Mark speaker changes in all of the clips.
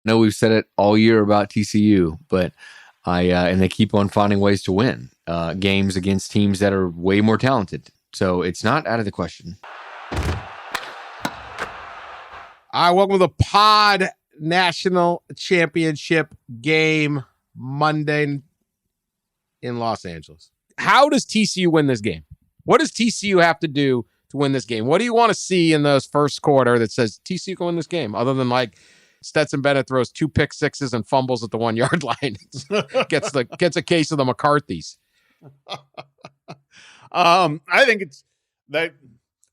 Speaker 1: know we've said it all year about TCU, but and they keep on finding ways to win games against teams that are way more talented. So it's not out of the question.
Speaker 2: All right, welcome to the Pod National Championship game Monday in Los Angeles. How does TCU win this game? What does TCU have to do to win this game? What do you want to see in those first quarter that says TCU can win this game? Other than like Stetson Bennett throws 2 pick sixes and fumbles at the 1 yard line, gets a case of the McCarthy's.
Speaker 3: I think it's that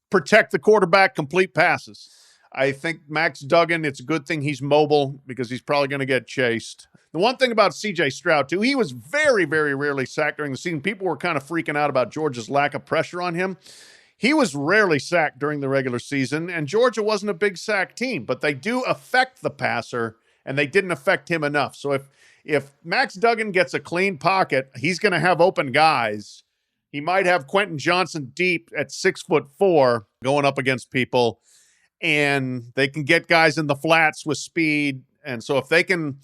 Speaker 3: protect the quarterback, complete passes. I think Max Duggan, it's a good thing he's mobile because he's probably going to get chased. The one thing about C.J. Stroud, too, he was very, very rarely sacked during the season. People were kind of freaking out about Georgia's lack of pressure on him. He was rarely sacked during the regular season, and Georgia wasn't a big sack team, but they do affect the passer, and they didn't affect him enough. So if Max Duggan gets a clean pocket, he's going to have open guys. He might have Quentin Johnson deep at 6'4" going up against people, and they can get guys in the flats with speed. And so if they can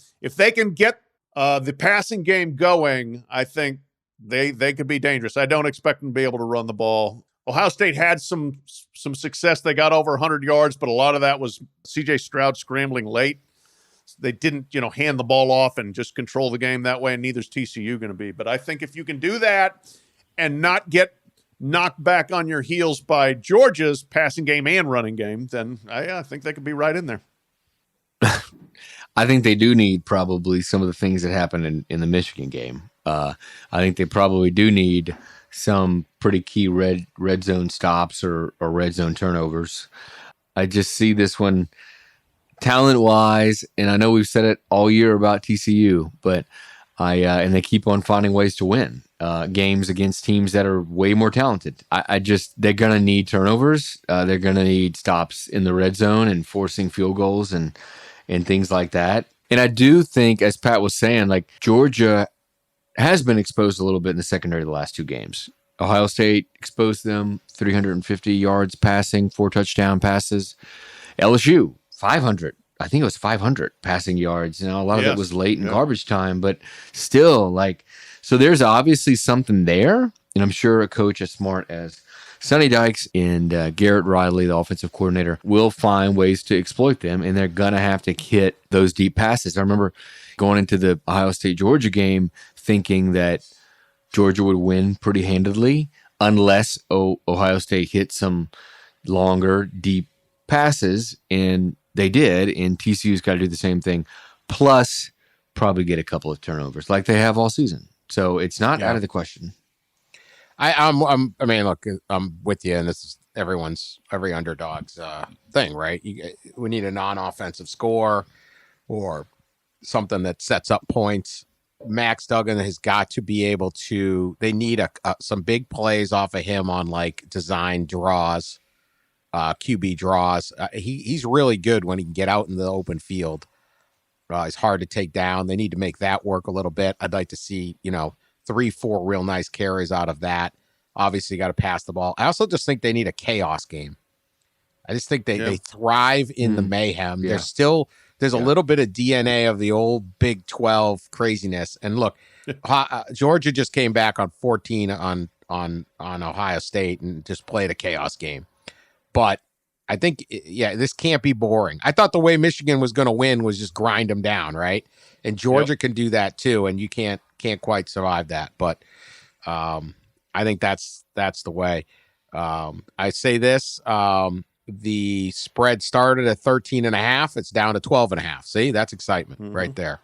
Speaker 3: get the passing game going, I think they could be dangerous. I don't expect them to be able to run the ball. Ohio State had some success. They got over 100 yards, but a lot of that was C.J. Stroud scrambling late. They didn't, hand the ball off and just control the game that way, and neither's TCU going to be. But I think if you can do that and not get knocked back on your heels by Georgia's passing game and running game, then I think they could be right in there.
Speaker 1: I think they do need probably some of the things that happened in the Michigan game. I think they probably do need some pretty key red zone stops or red zone turnovers. I just see this one talent-wise, and I know we've said it all year about TCU, but and they keep on finding ways to win games against teams that are way more talented. They're going to need turnovers. They're going to need stops in the red zone and forcing field goals and things like that. And I do think, as Pat was saying, like Georgia has been exposed a little bit in the secondary the last 2 games. Ohio State exposed them 350 yards passing, 4 touchdown passes. LSU, 500. I think it was 500 passing yards. A lot of it was late in garbage time, but still, so there's obviously something there. And I'm sure a coach as smart as Sonny Dykes and Garrett Riley, the offensive coordinator, will find ways to exploit them, and they're going to have to hit those deep passes. I remember going into the Ohio State-Georgia game thinking that Georgia would win pretty handedly unless Ohio State hit some longer, deep passes, and they did, and TCU's got to do the same thing, plus probably get a couple of turnovers like they have all season. So it's not out of the question.
Speaker 2: I'm with you, and this is every underdog's thing, right? We need a non-offensive score or something that sets up points. Max Duggan has got to be able to. They need some big plays off of him on design draws, QB draws. He's really good when he can get out in the open field. He's hard to take down. They need to make that work a little bit. I'd like to see 3-4 real nice carries out of that. Obviously, got to pass the ball. I also just think they need a chaos game. I just think they thrive in the mayhem. Yeah. There's a little bit of DNA of the old Big 12 craziness. And look, Georgia just came back on 14 on Ohio State and just played a chaos game. But I think, this can't be boring. I thought the way Michigan was going to win was just grind them down, right? And Georgia can do that too, and you can't quite survive that. But I think that's the way. I say this. The spread started at 13.5. It's down to 12.5. See, that's excitement right there.